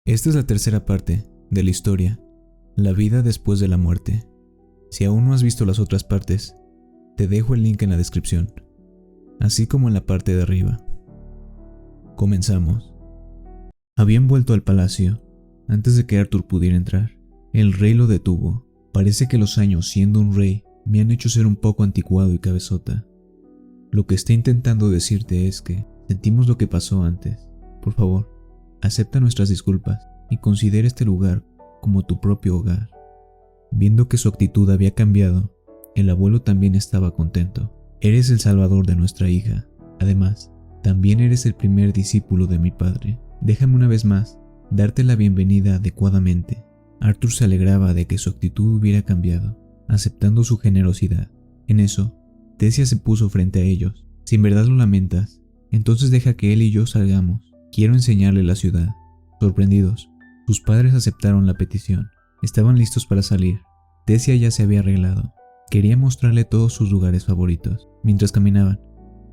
Esta es la tercera parte de la historia, la vida después de la muerte. Si aún no has visto las otras partes, te dejo el link en la descripción, así como en la parte de arriba. Comenzamos. Habían vuelto al palacio antes de que Arthur pudiera entrar. El rey lo detuvo. Parece que los años siendo un rey me han hecho ser un poco anticuado y cabezota. Lo que está intentando decirte es que sentimos lo que pasó antes. Por favor, acepta nuestras disculpas y considera este lugar como tu propio hogar. Viendo que su actitud había cambiado, el abuelo también estaba contento. Eres el salvador de nuestra hija. Además, también eres el primer discípulo de mi padre. Déjame una vez más darte la bienvenida adecuadamente. Arthur se alegraba de que su actitud hubiera cambiado, aceptando su generosidad. En eso, Tessia se puso frente a ellos. Si en verdad lo lamentas, entonces deja que él y yo salgamos. Quiero enseñarle la ciudad. Sorprendidos, sus padres aceptaron la petición. Estaban listos para salir. Tessia ya se había arreglado. Quería mostrarle todos sus lugares favoritos. Mientras caminaban,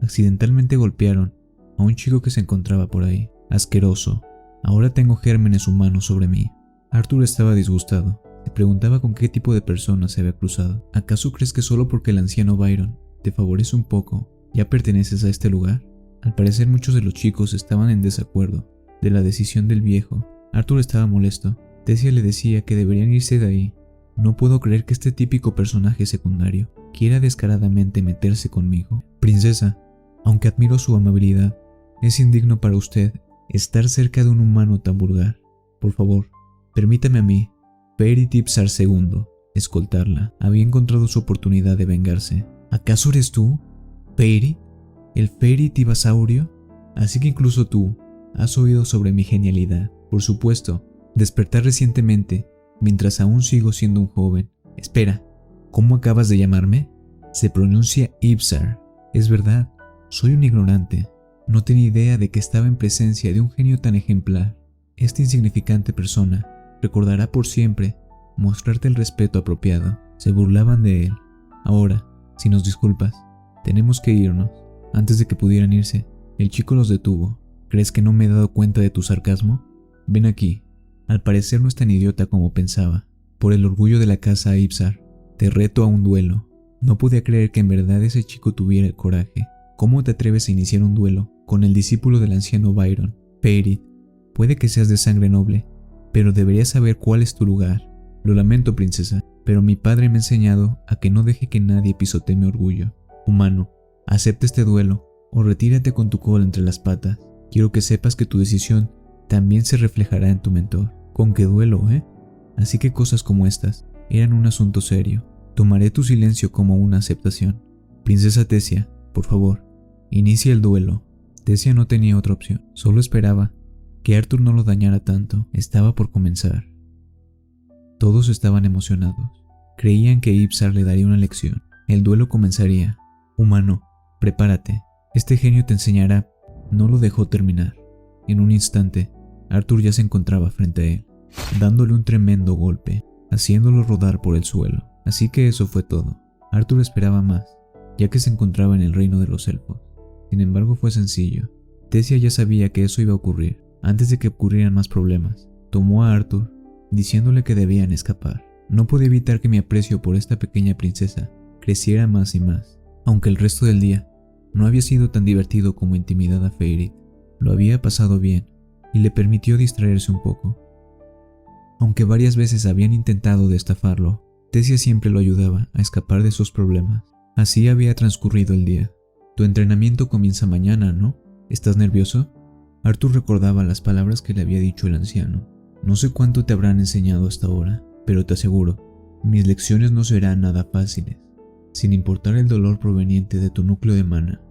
accidentalmente golpearon a un chico que se encontraba por ahí. Asqueroso. Ahora tengo gérmenes humanos sobre mí. Arthur estaba disgustado. Se preguntaba con qué tipo de persona se había cruzado. ¿Acaso crees que solo porque el anciano Byron te favorece un poco, ya perteneces a este lugar? Al parecer muchos de los chicos estaban en desacuerdo de la decisión del viejo. Arthur estaba molesto. Tessia le decía que deberían irse de ahí. No puedo creer que este típico personaje secundario quiera descaradamente meterse conmigo. Princesa, aunque admiro su amabilidad, es indigno para usted estar cerca de un humano tan vulgar. Por favor, permítame a mí, Fairy Ibzar II, escoltarla. Había encontrado su oportunidad de vengarse. ¿Acaso eres tú, Fairy? ¿El Fairy Tibasaurio? Así que incluso tú has oído sobre mi genialidad. Por supuesto, despertar recientemente, mientras aún sigo siendo un joven. Espera, ¿cómo acabas de llamarme? Se pronuncia Ibzar. Es verdad, soy un ignorante. No tenía idea de que estaba en presencia de un genio tan ejemplar. Esta insignificante persona recordará por siempre mostrarte el respeto apropiado. Se burlaban de él. Ahora, si nos disculpas, tenemos que irnos. Antes de que pudieran irse, el chico los detuvo. ¿Crees que no me he dado cuenta de tu sarcasmo? Ven aquí. Al parecer no es tan idiota como pensaba. Por el orgullo de la casa Ibzar, te reto a un duelo. No podía creer que en verdad ese chico tuviera el coraje. ¿Cómo te atreves a iniciar un duelo con el discípulo del anciano Byron? Fairy, puede que seas de sangre noble, pero deberías saber cuál es tu lugar. Lo lamento, princesa, pero mi padre me ha enseñado a que no deje que nadie pisotee mi orgullo. Humano, acepta este duelo o retírate con tu cola entre las patas. Quiero que sepas que tu decisión también se reflejará en tu mentor. ¿Con qué duelo, Así que cosas como estas eran un asunto serio. Tomaré tu silencio como una aceptación. Princesa Tessia, por favor, inicia el duelo. Tessia no tenía otra opción. Solo esperaba que Arthur no lo dañara tanto. Estaba por comenzar. Todos estaban emocionados. Creían que Ibzar le daría una lección. El duelo comenzaría. Humano, prepárate. Este genio te enseñará. No lo dejó terminar. En un instante, Arthur ya se encontraba frente a él, dándole un tremendo golpe, haciéndolo rodar por el suelo. Así que eso fue todo. Arthur esperaba más, ya que se encontraba en el reino de los elfos. Sin embargo, fue sencillo. Tessia ya sabía que eso iba a ocurrir. Antes de que ocurrieran más problemas, tomó a Arthur, diciéndole que debían escapar. No podía evitar que mi aprecio por esta pequeña princesa creciera más y más. Aunque el resto del día no había sido tan divertido como intimidar a Fairy, lo había pasado bien y le permitió distraerse un poco. Aunque varias veces habían intentado de estafarlo, Tessia siempre lo ayudaba a escapar de sus problemas. Así había transcurrido el día. Tu entrenamiento comienza mañana, ¿no? ¿Estás nervioso? Arthur recordaba las palabras que le había dicho el anciano. No sé cuánto te habrán enseñado hasta ahora, pero te aseguro, mis lecciones no serán nada fáciles. Sin importar el dolor proveniente de tu núcleo de mana,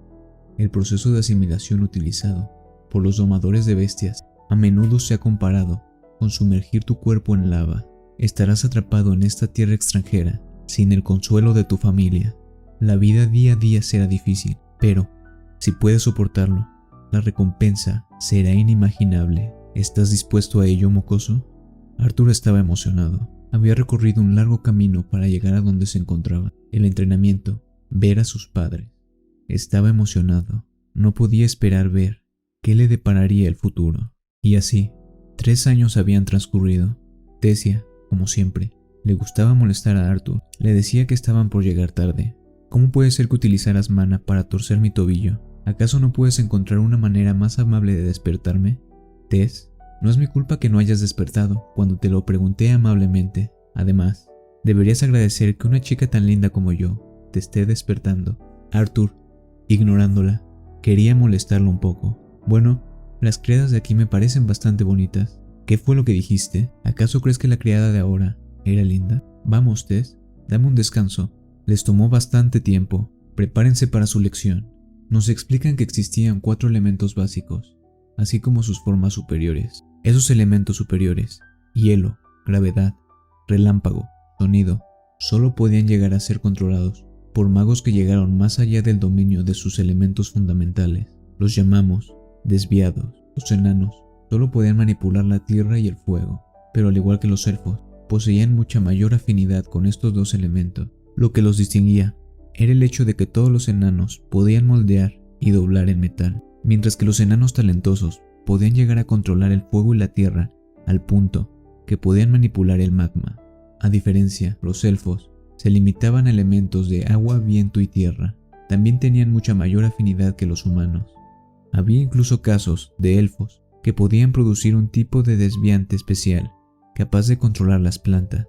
el proceso de asimilación utilizado por los domadores de bestias a menudo se ha comparado con sumergir tu cuerpo en lava. Estarás atrapado en esta tierra extranjera, sin el consuelo de tu familia. La vida día a día será difícil, pero si puedes soportarlo, la recompensa será inimaginable. ¿Estás dispuesto a ello, mocoso? Arthur estaba emocionado. Había recorrido un largo camino para llegar a donde se encontraba. El entrenamiento, ver a sus padres. Estaba emocionado. No podía esperar ver qué le depararía el futuro. Y así, 3 años habían transcurrido. Tessia, como siempre, le gustaba molestar a Arthur. Le decía que estaban por llegar tarde. ¿Cómo puede ser que utilizaras mana para torcer mi tobillo? ¿Acaso no puedes encontrar una manera más amable de despertarme? Tess, no es mi culpa que no hayas despertado cuando te lo pregunté amablemente. Además, deberías agradecer que una chica tan linda como yo te esté despertando. Arthur, ignorándola, quería molestarlo un poco. Bueno, las criadas de aquí me parecen bastante bonitas. ¿Qué fue lo que dijiste? ¿Acaso crees que la criada de ahora era linda? Vamos, Tess, dame un descanso. Les tomó bastante tiempo. Prepárense para su lección. Nos explican que existían 4 elementos básicos, así como sus formas superiores. Esos elementos superiores, hielo, gravedad, relámpago, sonido, solo podían llegar a ser controlados por magos que llegaron más allá del dominio de sus elementos fundamentales. Los llamamos desviados. Los enanos solo podían manipular la tierra y el fuego, pero al igual que los elfos, poseían mucha mayor afinidad con estos 2 elementos. Lo que los distinguía era el hecho de que todos los enanos podían moldear y doblar el metal, mientras que los enanos talentosos podían llegar a controlar el fuego y la tierra al punto que podían manipular el magma. A diferencia, los elfos se limitaban a elementos de agua, viento y tierra. También tenían mucha mayor afinidad que los humanos. Había incluso casos de elfos que podían producir un tipo de desviante especial capaz de controlar las plantas.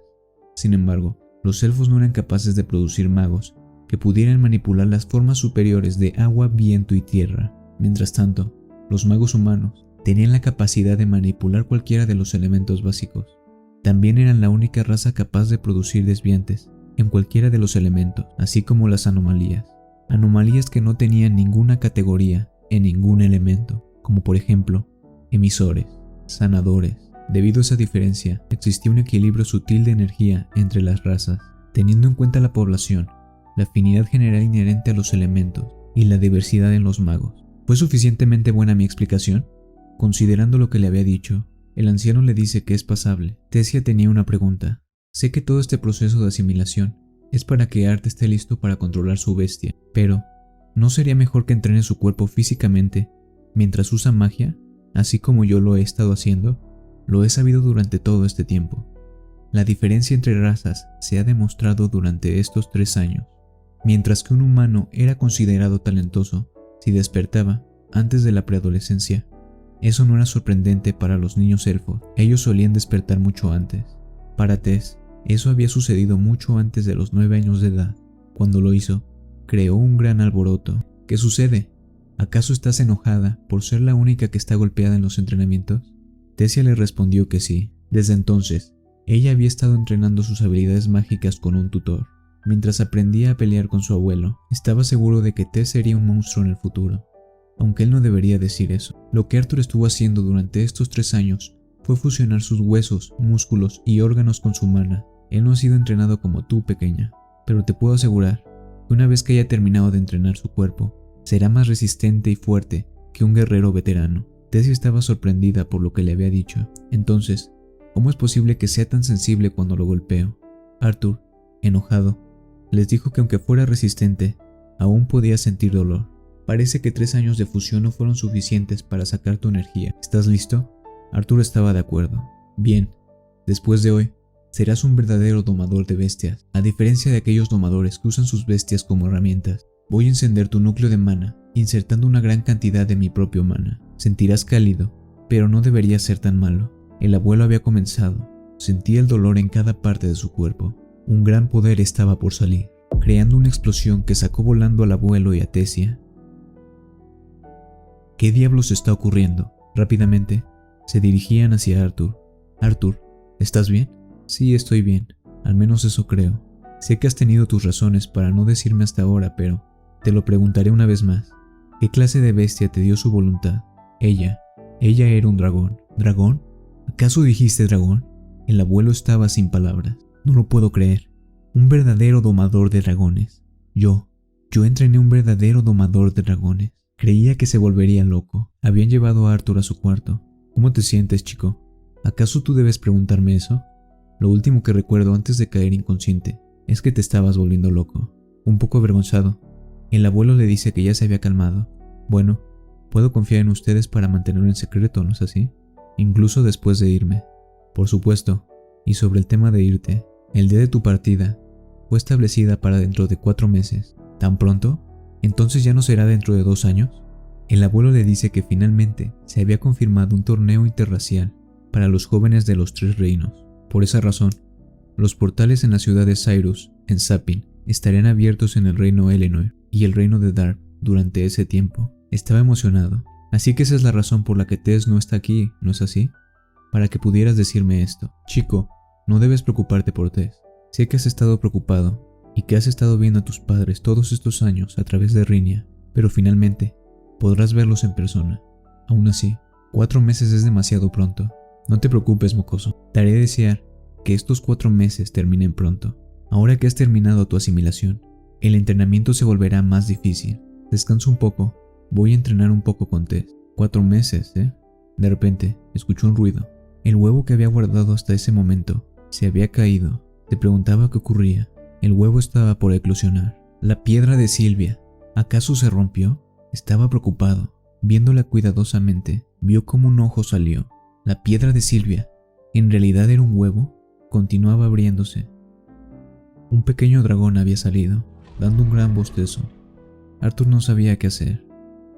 Sin embargo, los elfos no eran capaces de producir magos que pudieran manipular las formas superiores de agua, viento y tierra. Mientras tanto, los magos humanos tenían la capacidad de manipular cualquiera de los elementos básicos. También eran la única raza capaz de producir desviantes en cualquiera de los elementos, así como las anomalías. Anomalías que no tenían ninguna categoría en ningún elemento, como por ejemplo, emisores, sanadores. Debido a esa diferencia, existía un equilibrio sutil de energía entre las razas, teniendo en cuenta la población, la afinidad general inherente a los elementos y la diversidad en los magos. ¿Fue suficientemente buena mi explicación? Considerando lo que le había dicho, el anciano le dice que es pasable. Tessia tenía una pregunta. Sé que todo este proceso de asimilación es para que Art esté listo para controlar su bestia, pero ¿no sería mejor que entrene su cuerpo físicamente mientras usa magia, así como yo lo he estado haciendo? Lo he sabido durante todo este tiempo. La diferencia entre razas se ha demostrado durante estos 3 años. Mientras que un humano era considerado talentoso si despertaba antes de la preadolescencia, eso no era sorprendente para los niños elfos. Ellos solían despertar mucho antes. Para Tess, eso había sucedido mucho antes de los 9 años de edad. Cuando lo hizo, creó un gran alboroto. ¿Qué sucede? ¿Acaso estás enojada por ser la única que está golpeada en los entrenamientos? Tessia le respondió que sí. Desde entonces, ella había estado entrenando sus habilidades mágicas con un tutor. Mientras aprendía a pelear con su abuelo, estaba seguro de que Tess sería un monstruo en el futuro. Aunque él no debería decir eso. Lo que Arthur estuvo haciendo durante estos 3 años fue fusionar sus huesos, músculos y órganos con su mana. Él no ha sido entrenado como tú, pequeña, pero te puedo asegurar que una vez que haya terminado de entrenar su cuerpo, será más resistente y fuerte que un guerrero veterano. Tessia estaba sorprendida por lo que le había dicho. Entonces, ¿cómo es posible que sea tan sensible cuando lo golpeo? Arthur, enojado, les dijo que aunque fuera resistente, aún podía sentir dolor. Parece que 3 años de fusión no fueron suficientes para sacar tu energía. ¿Estás listo? Arthur estaba de acuerdo. Bien, después de hoy, serás un verdadero domador de bestias. A diferencia de aquellos domadores que usan sus bestias como herramientas, voy a encender tu núcleo de mana, insertando una gran cantidad de mi propio mana. Sentirás cálido, pero no debería ser tan malo. El abuelo había comenzado. Sentía el dolor en cada parte de su cuerpo. Un gran poder estaba por salir, creando una explosión que sacó volando al abuelo y a Tessia. ¿Qué diablos está ocurriendo? Rápidamente, se dirigían hacia Arthur. Arthur, ¿estás bien? Sí, estoy bien. Al menos eso creo. Sé que has tenido tus razones para no decirme hasta ahora, pero te lo preguntaré una vez más. ¿Qué clase de bestia te dio su voluntad? Ella era un dragón. ¿Dragón? ¿Acaso dijiste dragón? El abuelo estaba sin palabras. No lo puedo creer. Un verdadero domador de dragones. Yo entrené un verdadero domador de dragones. Creía que se volvería loco. Habían llevado a Arthur a su cuarto. ¿Cómo te sientes, chico? ¿Acaso tú debes preguntarme eso? Lo último que recuerdo antes de caer inconsciente es que te estabas volviendo loco. Un poco avergonzado. El abuelo le dice que ya se había calmado. Bueno, puedo confiar en ustedes para mantenerlo en secreto, ¿no es así? incluso después de irme. Por supuesto, y sobre el tema de irte, el día de tu partida fue establecida para dentro de 4 meses. ¿Tan pronto? ¿Entonces ya no será dentro de 2 años? El abuelo le dice que finalmente se había confirmado un torneo interracial para los jóvenes de los 3 reinos. Por esa razón, los portales en la ciudad de Cyrus, en Sapin, estarían abiertos en el reino Eleanor y el reino de Dark durante ese tiempo. Estaba emocionado, así que esa es la razón por la que Tess no está aquí, ¿no es así? Para que pudieras decirme esto. Chico, no debes preocuparte por Tess. Sé que has estado preocupado y que has estado viendo a tus padres todos estos años a través de Rinia, pero finalmente podrás verlos en persona. Aún así, 4 meses es demasiado pronto. No te preocupes, mocoso. Te haré desear que estos 4 meses terminen pronto. Ahora que has terminado tu asimilación, el entrenamiento se volverá más difícil. Descansa un poco. Voy a entrenar un poco con Tess. 4 meses, ¿eh? De repente, escuchó un ruido. El huevo que había guardado hasta ese momento se había caído. Se preguntaba qué ocurría. El huevo estaba por eclosionar. La piedra de Silvia. ¿Acaso se rompió? Estaba preocupado. Viéndola cuidadosamente, vio cómo un ojo salió. La piedra de Silvia, ¿en realidad era un huevo? Continuaba abriéndose. Un pequeño dragón había salido, dando un gran bostezo. Arthur no sabía qué hacer.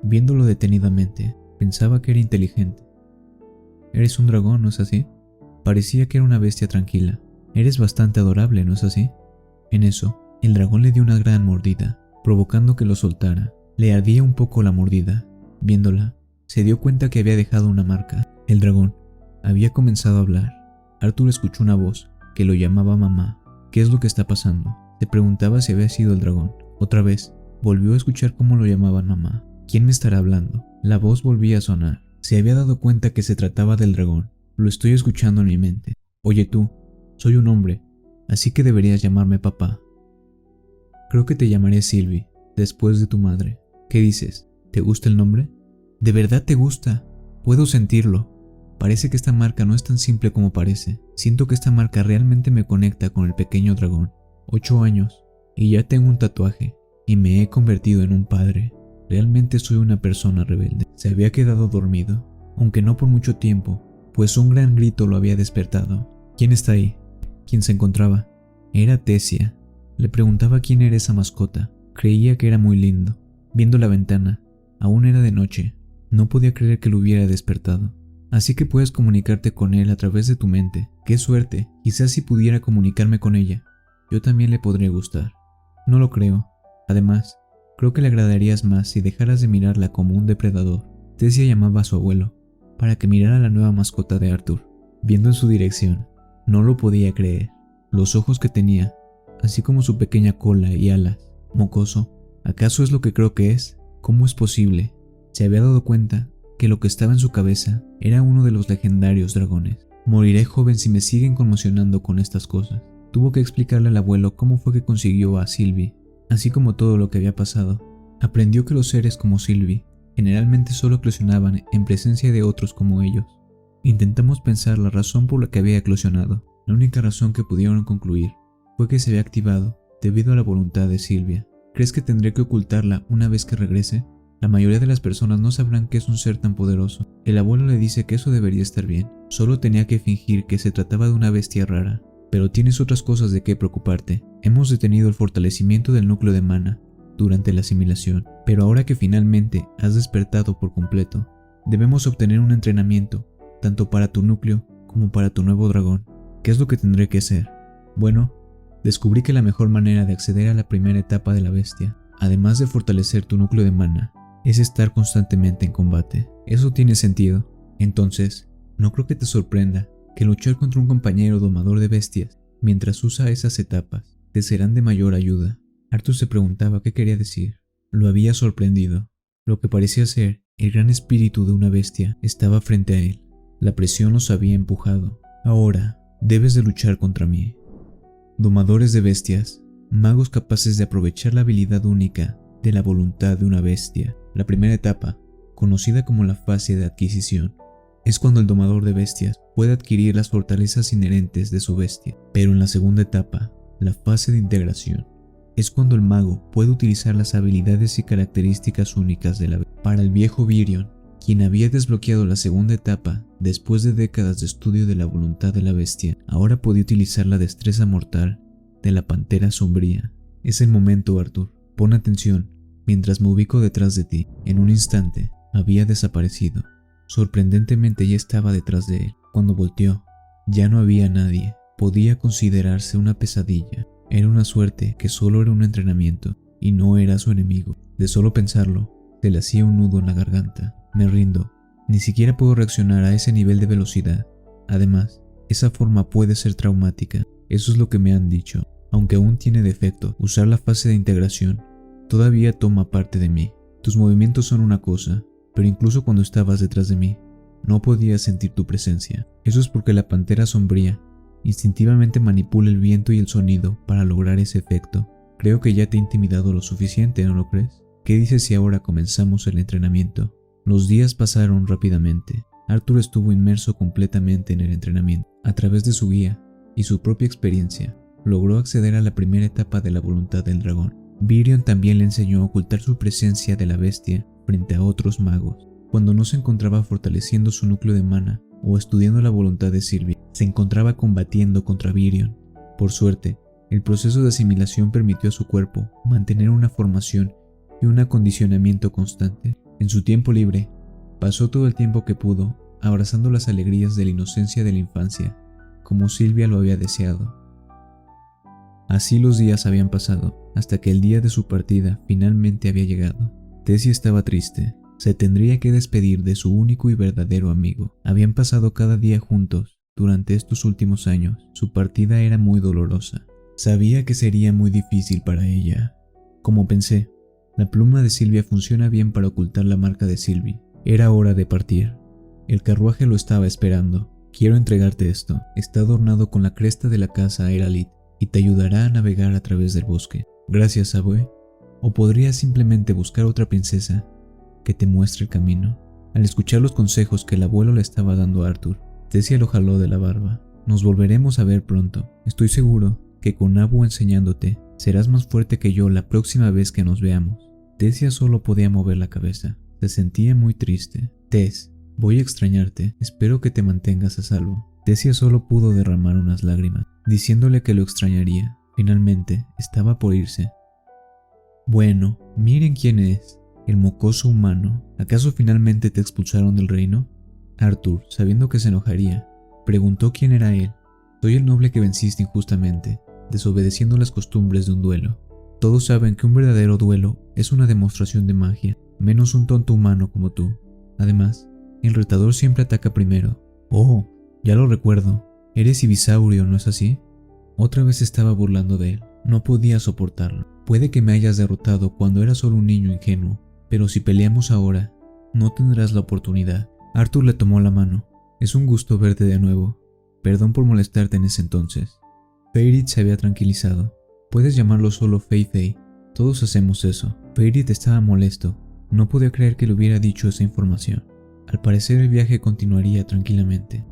Viéndolo detenidamente, pensaba que era inteligente. Eres un dragón, ¿no es así? Parecía que era una bestia tranquila. Eres bastante adorable, ¿no es así? En eso, el dragón le dio una gran mordida, provocando que lo soltara. Le ardía un poco la mordida. Viéndola, se dio cuenta que había dejado una marca. El dragón había comenzado a hablar. Arthur escuchó una voz que lo llamaba mamá. ¿Qué es lo que está pasando? Se preguntaba si había sido el dragón. Otra vez, volvió a escuchar cómo lo llamaban mamá. ¿Quién me estará hablando? La voz volvía a sonar. Se había dado cuenta que se trataba del dragón. Lo estoy escuchando en mi mente. Oye tú, soy un hombre, así que deberías llamarme papá. Creo que te llamaré Sylvie, después de tu madre. ¿Qué dices? ¿Te gusta el nombre? ¿De verdad te gusta? Puedo sentirlo. Parece que esta marca no es tan simple como parece. Siento que esta marca realmente me conecta con el pequeño dragón. 8 años, y ya tengo un tatuaje, y me he convertido en un padre. Realmente soy una persona rebelde. Se había quedado dormido, aunque no por mucho tiempo, pues un gran grito lo había despertado. ¿Quién está ahí? ¿Quién se encontraba? Era Tessia. Le preguntaba quién era esa mascota. Creía que era muy lindo. Viendo la ventana, aún era de noche. No podía creer que lo hubiera despertado. Así que puedes comunicarte con él a través de tu mente. ¡Qué suerte! Quizás si pudiera comunicarme con ella, yo también le podría gustar. No lo creo. Además, creo que le agradarías más si dejaras de mirarla como un depredador. Tessia llamaba a su abuelo para que mirara la nueva mascota de Arthur. Viendo en su dirección, no lo podía creer. Los ojos que tenía, así como su pequeña cola y alas. Mocoso, ¿acaso es lo que creo que es? ¿Cómo es posible? Se había dado cuenta que lo que estaba en su cabeza era uno de los legendarios dragones. Moriré joven si me siguen conmocionando con estas cosas. Tuvo que explicarle al abuelo cómo fue que consiguió a Sylvie, así como todo lo que había pasado. Aprendió que los seres como Sylvie generalmente solo eclosionaban en presencia de otros como ellos. Intentamos pensar la razón por la que había eclosionado. La única razón que pudieron concluir fue que se había activado debido a la voluntad de Sylvia. ¿Crees que tendré que ocultarla una vez que regrese? La mayoría de las personas no sabrán que es un ser tan poderoso. El abuelo le dice que eso debería estar bien. Solo tenía que fingir que se trataba de una bestia rara. Pero tienes otras cosas de qué preocuparte. Hemos detenido el fortalecimiento del núcleo de mana durante la asimilación, pero ahora que finalmente has despertado por completo, debemos obtener un entrenamiento, tanto para tu núcleo como para tu nuevo dragón. ¿Qué es lo que tendré que hacer? Bueno, descubrí que la mejor manera de acceder a la primera etapa de la bestia, además de fortalecer tu núcleo de mana, es estar constantemente en combate. Eso tiene sentido. Entonces, no creo que te sorprenda que luchar contra un compañero domador de bestias mientras usa esas etapas te serán de mayor ayuda. Arthur se preguntaba qué quería decir. Lo había sorprendido. Lo que parecía ser el gran espíritu de una bestia estaba frente a él. La presión los había empujado. Ahora, debes de luchar contra mí. Domadores de bestias, magos capaces de aprovechar la habilidad única de la voluntad de una bestia. La primera etapa, conocida como la fase de adquisición, es cuando el domador de bestias puede adquirir las fortalezas inherentes de su bestia. Pero en la segunda etapa, la fase de integración, es cuando el mago puede utilizar las habilidades y características únicas de la bestia. Para el viejo Virion, quien había desbloqueado la segunda etapa después de décadas de estudio de la voluntad de la bestia, ahora podía utilizar la destreza mortal de la pantera sombría. Es el momento, Arthur. Pon atención, mientras me ubico detrás de ti. En un instante, había desaparecido. Sorprendentemente ya estaba detrás de él. Cuando volteó, ya no había nadie. Podía considerarse una pesadilla. Era una suerte que solo era un entrenamiento y no era su enemigo. De solo pensarlo, se le hacía un nudo en la garganta. Me rindo. Ni siquiera puedo reaccionar a ese nivel de velocidad. Además, esa forma puede ser traumática. Eso es lo que me han dicho. Aunque aún tiene defecto, usar la fase de integración todavía toma parte de mí. Tus movimientos son una cosa, pero incluso cuando estabas detrás de mí, no podía sentir tu presencia. Eso es porque la pantera sombría instintivamente manipula el viento y el sonido para lograr ese efecto. Creo que ya te he intimidado lo suficiente, ¿no lo crees? ¿Qué dices si ahora comenzamos el entrenamiento? Los días pasaron rápidamente. Arthur estuvo inmerso completamente en el entrenamiento. A través de su guía y su propia experiencia, logró acceder a la primera etapa de la voluntad del dragón. Virion también le enseñó a ocultar su presencia de la bestia frente a otros magos. Cuando no se encontraba fortaleciendo su núcleo de mana o estudiando la voluntad de Sylvie, se encontraba combatiendo contra Virion. Por suerte, el proceso de asimilación permitió a su cuerpo mantener una formación y un acondicionamiento constante. En su tiempo libre, pasó todo el tiempo que pudo abrazando las alegrías de la inocencia de la infancia, como Sylvia lo había deseado. Así los días habían pasado, hasta que el día de su partida finalmente había llegado. Tessie estaba triste. Se tendría que despedir de su único y verdadero amigo. Habían pasado cada día juntos durante estos últimos años. Su partida era muy dolorosa. Sabía que sería muy difícil para ella. Como pensé, la pluma de Sylvia funciona bien para ocultar la marca de Sylvie. Era hora de partir. El carruaje lo estaba esperando. Quiero entregarte esto. Está adornado con la cresta de la casa Eralit y te ayudará a navegar a través del bosque. Gracias, abue. O podrías simplemente buscar otra princesa que te muestre el camino. Al escuchar los consejos que el abuelo le estaba dando a Arthur, Tessie lo jaló de la barba. Nos volveremos a ver pronto. Estoy seguro que con Abu enseñándote, serás más fuerte que yo la próxima vez que nos veamos. Tessie solo podía mover la cabeza. Se sentía muy triste. Tess, voy a extrañarte. Espero que te mantengas a salvo. Tessie solo pudo derramar unas lágrimas, diciéndole que lo extrañaría. Finalmente, estaba por irse. Bueno, miren quién es. El mocoso humano. ¿Acaso finalmente te expulsaron del reino? Arthur, sabiendo que se enojaría, preguntó quién era él. Soy el noble que venciste injustamente, desobedeciendo las costumbres de un duelo. Todos saben que un verdadero duelo es una demostración de magia, menos un tonto humano como tú. Además, el retador siempre ataca primero. Oh, ya lo recuerdo. Eres Ibisaurio, ¿no es así? Otra vez estaba burlando de él. No podía soportarlo. Puede que me hayas derrotado cuando era solo un niño ingenuo, pero si peleamos ahora, no tendrás la oportunidad. Arthur le tomó la mano. Es un gusto verte de nuevo. Perdón por molestarte en ese entonces. Feyrit se había tranquilizado. Puedes llamarlo solo Fei. Todos hacemos eso. Feyrit estaba molesto. No podía creer que le hubiera dicho esa información. Al parecer el viaje continuaría tranquilamente.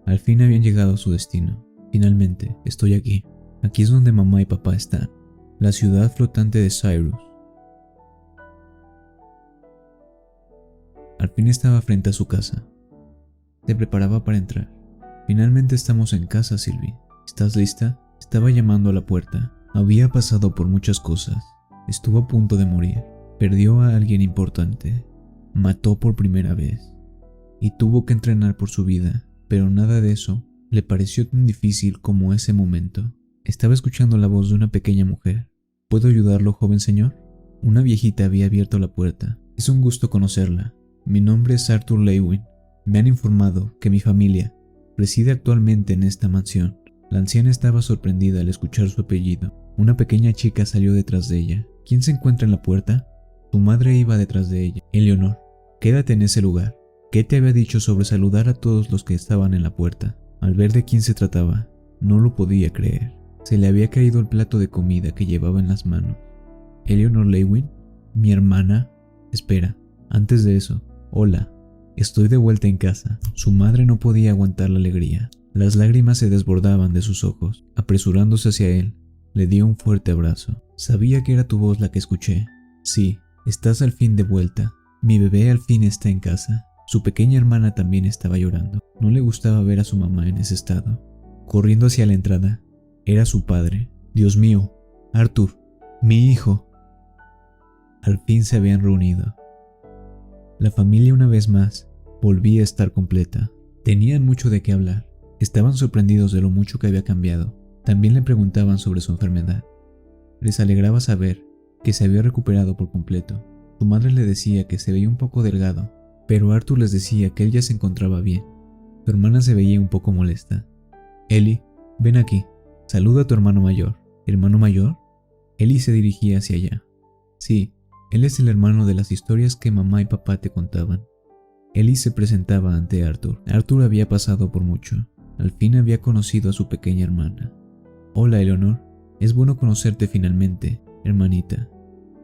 Al fin habían llegado a su destino. Finalmente, estoy aquí. Aquí es donde mamá y papá están. La ciudad flotante de Cyrus. Al fin estaba frente a su casa. Se preparaba para entrar. Finalmente estamos en casa, Sylvie. ¿Estás lista? Estaba llamando a la puerta. Había pasado por muchas cosas. Estuvo a punto de morir. Perdió a alguien importante. Mató por primera vez. Y tuvo que entrenar por su vida. Pero nada de eso le pareció tan difícil como ese momento. Estaba escuchando la voz de una pequeña mujer. ¿Puedo ayudarlo, joven señor? Una viejita había abierto la puerta. Es un gusto conocerla. Mi nombre es Arthur Leywin. Me han informado que mi familia reside actualmente en esta mansión. La anciana estaba sorprendida al escuchar su apellido. Una pequeña chica salió detrás de ella. ¿Quién se encuentra en la puerta? Su madre iba detrás de ella. Eleonor, quédate en ese lugar. ¿Qué te había dicho sobre saludar a todos los que estaban en la puerta? Al ver de quién se trataba, no lo podía creer. Se le había caído el plato de comida que llevaba en las manos. ¿Eleonor Leywin? ¿Mi hermana? Espera, antes de eso, hola, estoy de vuelta en casa. Su madre no podía aguantar la alegría. Las lágrimas se desbordaban de sus ojos. Apresurándose hacia él, le dio un fuerte abrazo. Sabía que era tu voz la que escuché. Sí, estás al fin de vuelta. Mi bebé al fin está en casa. Su pequeña hermana también estaba llorando. No le gustaba ver a su mamá en ese estado. Corriendo hacia la entrada, era su padre. Dios mío, Arthur, mi hijo. Al fin se habían reunido. La familia una vez más volvía a estar completa. Tenían mucho de qué hablar. Estaban sorprendidos de lo mucho que había cambiado. También le preguntaban sobre su enfermedad. Les alegraba saber que se había recuperado por completo. Su madre le decía que se veía un poco delgado, pero Arthur les decía que él ya se encontraba bien. Su hermana se veía un poco molesta. Ellie, ven aquí, saluda a tu hermano mayor. ¿Hermano mayor? Ellie se dirigía hacia allá. Sí, él es el hermano de las historias que mamá y papá te contaban. Ellie se presentaba ante Arthur. Arthur había pasado por mucho. Al fin había conocido a su pequeña hermana. Hola, Eleanor. Es bueno conocerte finalmente, hermanita.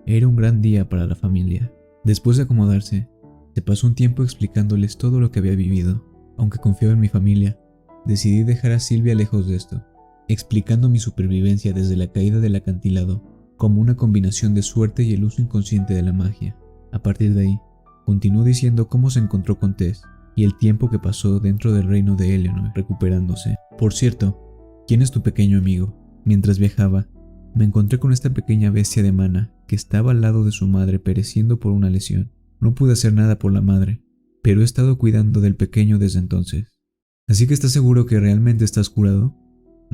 Era un gran día para la familia. Después de acomodarse, se pasó un tiempo explicándoles todo lo que había vivido. Aunque confiaba en mi familia, decidí dejar a Silvia lejos de esto, explicando mi supervivencia desde la caída del acantilado como una combinación de suerte y el uso inconsciente de la magia. A partir de ahí, continuó diciendo cómo se encontró con Tess y el tiempo que pasó dentro del reino de Eleanor recuperándose. Por cierto, ¿quién es tu pequeño amigo? Mientras viajaba, me encontré con esta pequeña bestia de mana que estaba al lado de su madre pereciendo por una lesión. No pude hacer nada por la madre, pero he estado cuidando del pequeño desde entonces. ¿Así que estás seguro que realmente estás curado?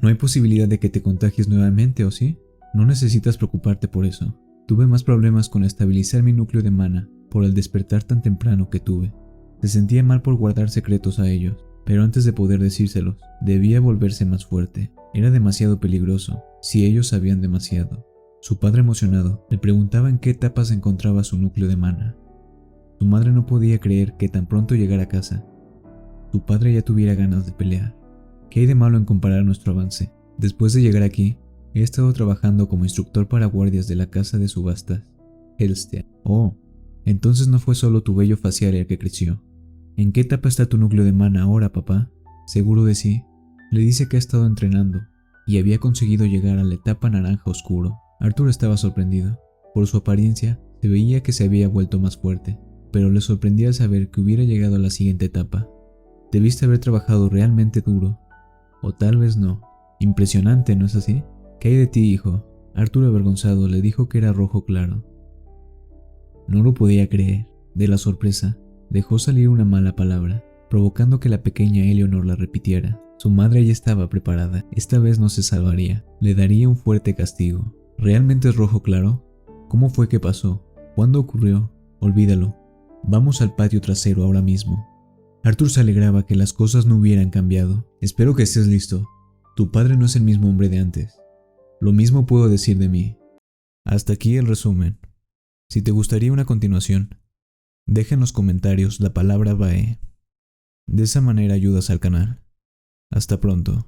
¿No hay posibilidad de que te contagies nuevamente, o sí? No necesitas preocuparte por eso. Tuve más problemas con estabilizar mi núcleo de mana por el despertar tan temprano que tuve. Se sentía mal por guardar secretos a ellos, pero antes de poder decírselos, debía volverse más fuerte. Era demasiado peligroso, si ellos sabían demasiado. Su padre, emocionado, le preguntaba en qué etapa se encontraba su núcleo de mana. Su madre no podía creer que tan pronto llegara a casa, su padre ya tuviera ganas de pelear. ¿Qué hay de malo en comparar nuestro avance? Después de llegar aquí, he estado trabajando como instructor para guardias de la casa de subastas, Hellstead. Oh, entonces no fue solo tu vello facial el que creció. ¿En qué etapa está tu núcleo de mana ahora, papá? Seguro de sí. Le dice que ha estado entrenando y había conseguido llegar a la etapa naranja oscuro. Arthur estaba sorprendido. Por su apariencia, se veía que se había vuelto más fuerte, pero le sorprendía saber que hubiera llegado a la siguiente etapa. Debiste haber trabajado realmente duro. O tal vez no. Impresionante, ¿no es así? ¿Qué hay de ti, hijo? Arthur, avergonzado, le dijo que era rojo claro. No lo podía creer. De la sorpresa, dejó salir una mala palabra, provocando que la pequeña Eleanor la repitiera. Su madre ya estaba preparada. Esta vez no se salvaría. Le daría un fuerte castigo. ¿Realmente es rojo claro? ¿Cómo fue que pasó? ¿Cuándo ocurrió? Olvídalo. Vamos al patio trasero ahora mismo. Arthur se alegraba que las cosas no hubieran cambiado. Espero que estés listo. Tu padre no es el mismo hombre de antes. Lo mismo puedo decir de mí. Hasta aquí el resumen. Si te gustaría una continuación, deja en los comentarios la palabra BAE. De esa manera ayudas al canal. Hasta pronto.